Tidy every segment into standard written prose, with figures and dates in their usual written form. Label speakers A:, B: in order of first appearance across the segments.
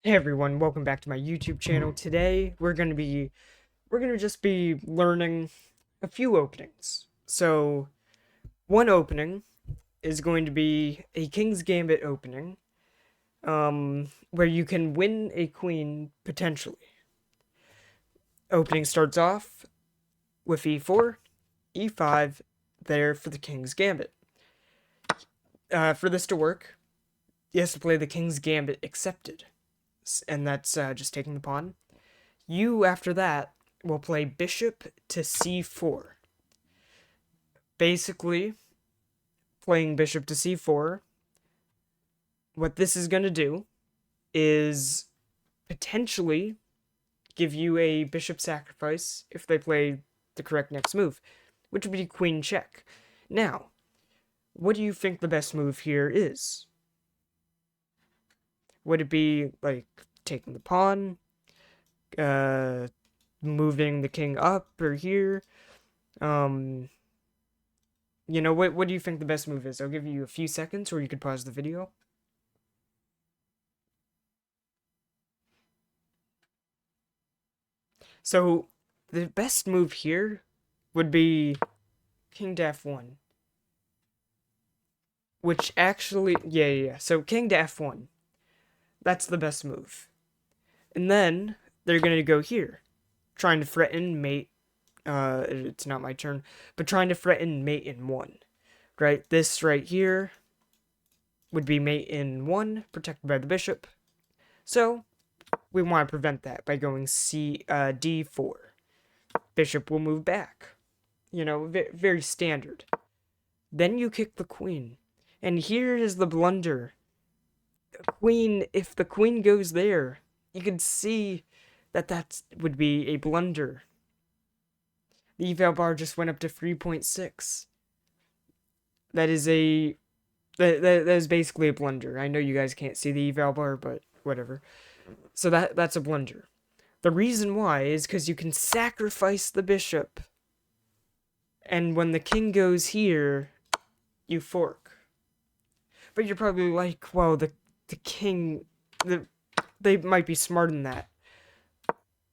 A: Hey everyone, welcome back to my YouTube channel. Today we're gonna just be learning a few openings. So one opening is going to be a King's Gambit opening, where you can win a queen potentially. Opening starts off with e4, e5, there for the King's Gambit. For this to work, he has to play the King's Gambit accepted, and that's just taking the pawn. You, after that, will play bishop to c4. Basically, playing bishop to c4, what this is going to do is potentially give you a bishop sacrifice if they play the correct next move, which would be queen check. Now, what do you think the best move here is? Would it be, like, taking the pawn, moving the king up or here? What do you think the best move is? I'll give you a few seconds, or you could pause the video. So, the best move here would be king to f1. Which actually, yeah. So, king to f1. That's the best move. And then, they're gonna go here. Trying to threaten mate. It's not my turn. But trying to threaten mate in 1. Right? This right here would be mate in 1, protected by the bishop. So, we want to prevent that by going d4. Bishop will move back. Very standard. Then you kick the queen. And here is the blunder. If the queen goes there, you can see that would be a blunder. The eval bar just went up to 3.6. That is basically a blunder. I know you guys can't see the eval bar, but whatever. So that's a blunder. The reason why is because you can sacrifice the bishop. And when the king goes here, you fork. But you're probably like, well, the king, they might be smarter than that.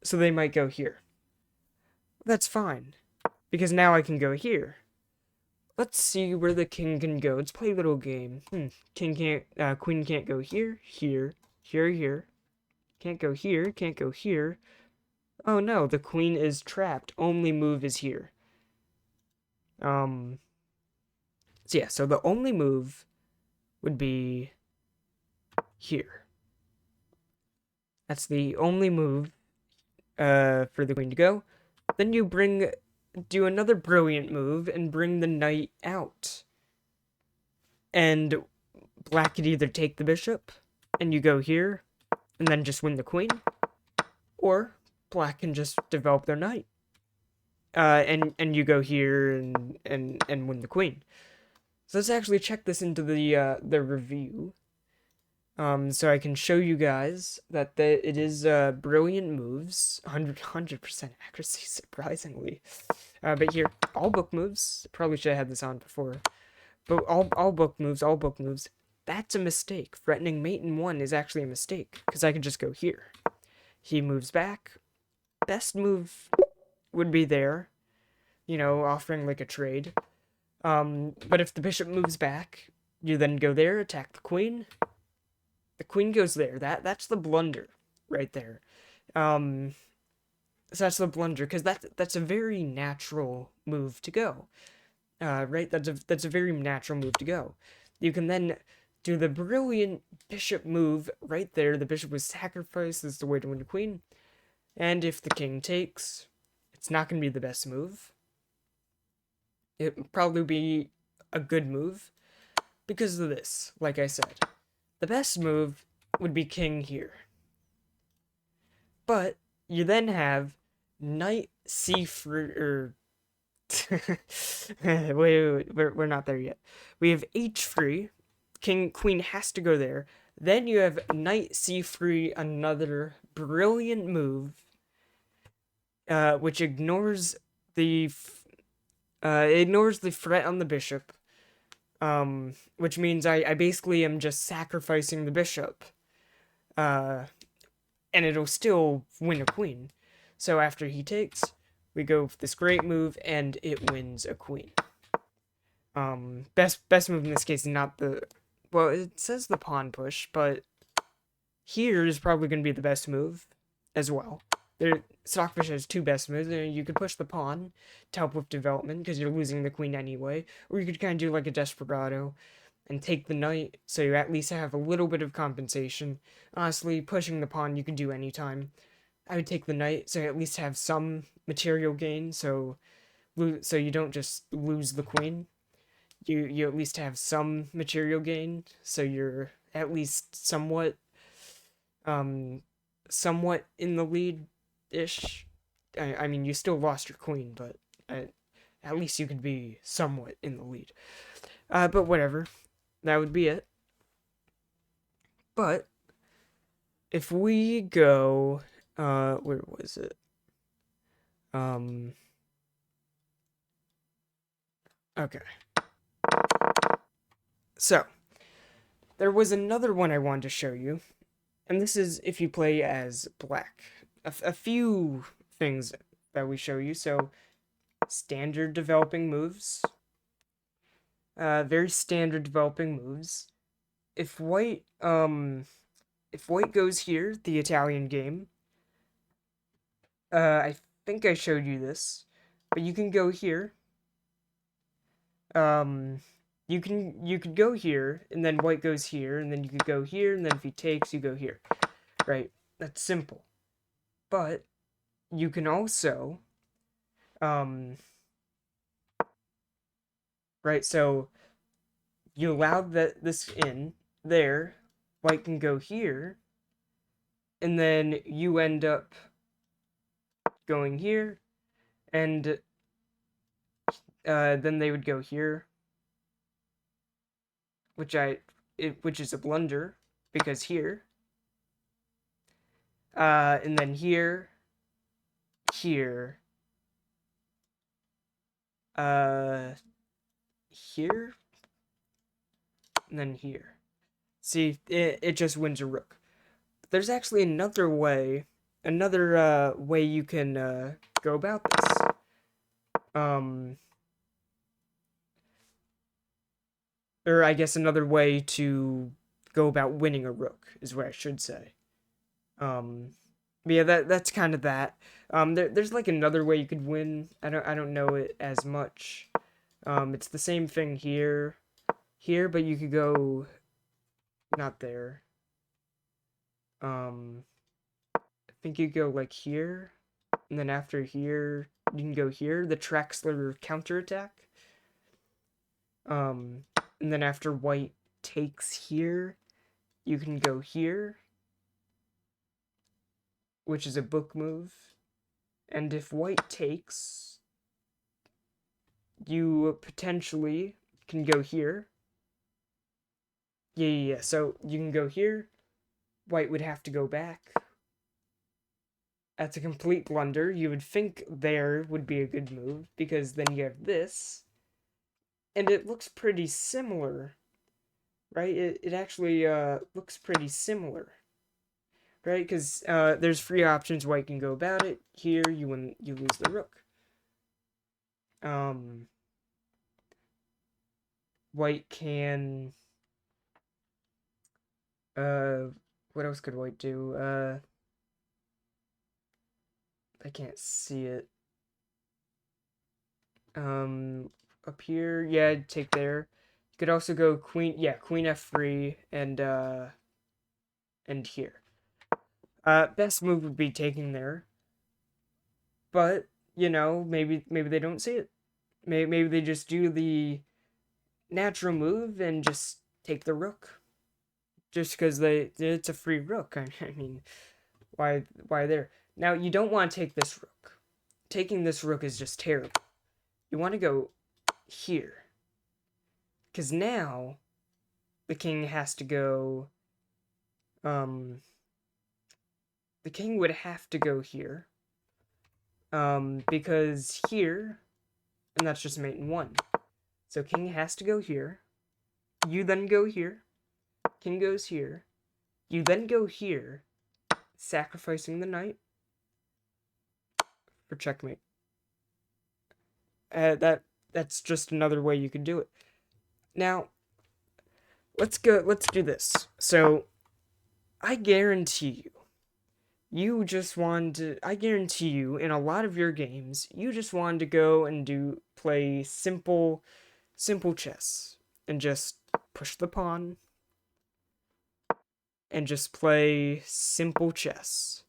A: So they might go here. That's fine. Because now I can go here. Let's see where the king can go. Let's play a little game. Queen can't go here, here. Can't go here, can't go here. Oh no, the queen is trapped. Only move is here. So yeah, so the only move would be here. That's the only move for the queen to go. Then you do another brilliant move and bring the knight out. And black could either take the bishop and you go here and then just win the queen, or black can just develop their knight. And you go here and win the queen. So let's actually check this into the review. So I can show you guys that it is brilliant moves, 100% accuracy, surprisingly. But here, all book moves. Probably should have had this on before. But all book moves. That's a mistake. Threatening mate in 1 is actually a mistake, because I could just go here. He moves back. Best move would be there, offering like a trade. But if the bishop moves back, you then go there, attack the queen. The queen goes there. That's the blunder right there. So that's the blunder, because that's a very natural move to go. Right? That's a very natural move to go. You can then do the brilliant bishop move right there. The bishop was sacrificed. This is the way to win the queen. And if the king takes, it's not going to be the best move. It would probably be a good move because of this, like I said. The best move would be king here. But you then have knight c3, or wait, we're not there yet. We have h3. Queen has to go there. Then you have knight c3, another brilliant move, which ignores the threat on the bishop. Which means I basically am just sacrificing the bishop. and it'll still win a queen. So after he takes, we go for this great move, and it wins a queen. Best move in this case is not the... Well, it says the pawn push, but here is probably going to be the best move as well. Stockfish has two best moves. You could push the pawn to help with development because you're losing the queen anyway, or you could kind of do like a Desperado and take the knight, so you at least have a little bit of compensation. Honestly, pushing the pawn you can do anytime. I would take the knight, so you at least have some material gain, so you don't just lose the queen. You at least have some material gain, so you're at least somewhat somewhat in the lead-ish. I mean, you still lost your queen, but at least you could be somewhat in the lead. But whatever. That would be it. But if we go, where was it? Okay. So, there was another one I wanted to show you, and this is if you play as black. A few things that we show you. So, standard developing moves. Very standard developing moves. If white goes here, the Italian game, I think I showed you this, but you can go here. You could go here, and then white goes here, and then you could go here, and then if he takes, you go here. Right? That's simple. But you can also, right, so you allow this in there, white can go here, and then you end up going here, and then they would go here, which is a blunder, because here, and then here, here, here, and then here. See, it just wins a rook. There's actually another way you can go about this. Or I guess another way to go about winning a rook is what I should say. Yeah, that's kind of that. There's like another way you could win. I don't know it as much. It's the same thing here, but you could go not there. I think you go like here, and then after here, you can go here. The Traxler counterattack. And then after white takes here, you can go here, which is a book move. And if white takes, you potentially can go here. Yeah. So you can go here. White would have to go back. That's a complete blunder. You would think there would be a good move, because then you have this. And it looks pretty similar, right? It actually looks pretty similar, right? Because there's three options white can go about it. Here, you lose the rook. White can... what else could white do? I can't see it. Up here, yeah, take there. You could also go queen f3 and here. Best move would be taking there. But, you know, maybe they don't see it. Maybe they just do the natural move and just take the rook. Just because it's a free rook. I mean, why there? Now, you don't want to take this rook. Taking this rook is just terrible. You want to go here. Because now, the king has to go... the king would have to go here. Because here... And that's just mate in 1. So king has to go here. You then go here. King goes here. You then go here. sacrificing the knight for checkmate. That's just another way you could do it. Now, let's do this. So, I guarantee I guarantee you, in a lot of your games, you just wanted to go and play simple chess. And just push the pawn. And just play simple chess.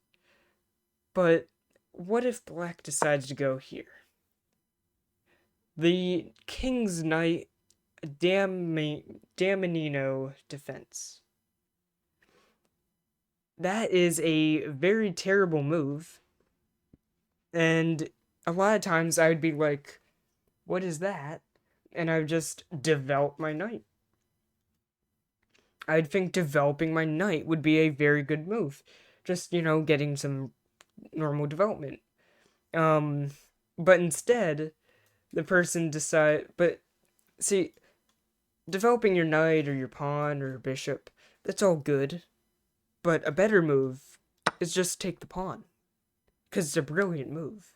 A: But, what if black decides to go here? The king's knight, Damanino defense. That is a very terrible move. And a lot of times I would be like, what is that? And I would just develop my knight. I'd think developing my knight would be a very good move. Just, getting some normal development. But instead, the person but see, developing your knight or your pawn or your bishop, that's all good. But a better move is just take the pawn. Because it's a brilliant move.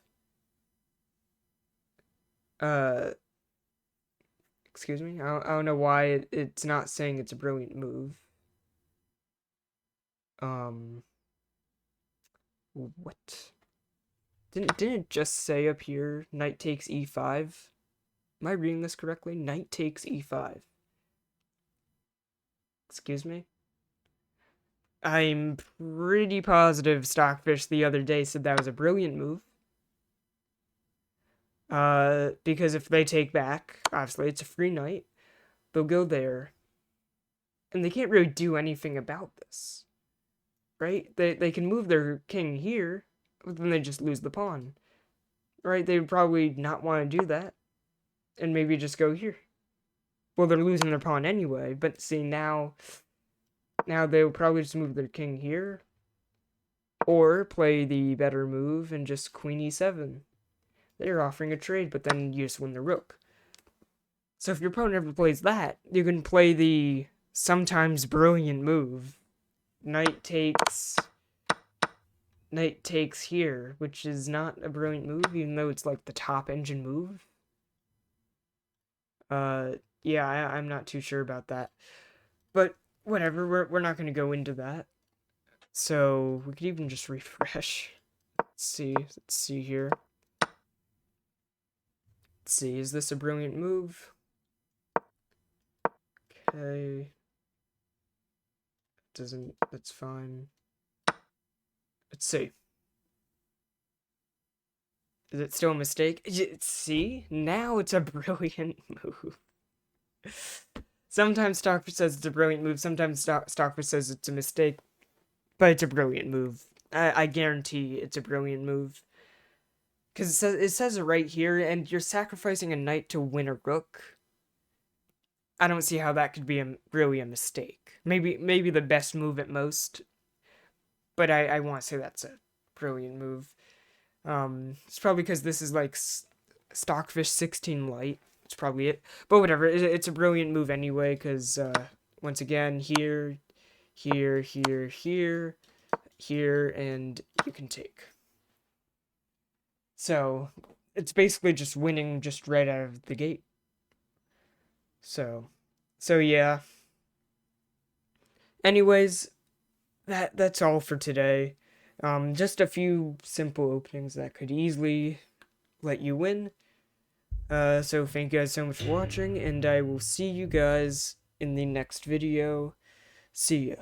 A: Excuse me? I don't know why it's not saying it's a brilliant move. What? Didn't it just say up here, knight takes e5? Am I reading this correctly? Knight takes e5. Excuse me? I'm pretty positive Stockfish the other day said that was a brilliant move. Because if they take back, obviously it's a free knight. They'll go there. And they can't really do anything about this. Right? They can move their king here, but then they just lose the pawn. Right? They would probably not want to do that. And maybe just go here. Well, they're losing their pawn anyway, but see, now they'll probably just move their king here. Or play the better move and just queen e7. They're offering a trade, but then you just win the rook. So if your opponent ever plays that, you can play the sometimes brilliant move. Knight takes here, which is not a brilliant move, even though it's like the top engine move. Yeah, I'm not too sure about that. But whatever, we're not going to go into that. So we could even just refresh. Let's see here. Let's see, is this a brilliant move? Okay. That's fine. Let's see. Is it still a mistake? See? Now it's a brilliant move. Sometimes Stockfish says it's a brilliant move, sometimes Stockfish says it's a mistake, but it's a brilliant move. I guarantee it's a brilliant move. Because it says it right here, and you're sacrificing a knight to win a rook. I don't see how that could be really a mistake. Maybe the best move at most, but I want to say that's a brilliant move. It's probably because this is like Stockfish 16 light. It's probably it. But whatever, it's a brilliant move anyway, because once again, here, and you can take. So, it's basically just winning just right out of the gate. So yeah. Anyways, that's all for today. Just a few simple openings that could easily let you win. So thank you guys so much for watching, and I will see you guys in the next video. See ya.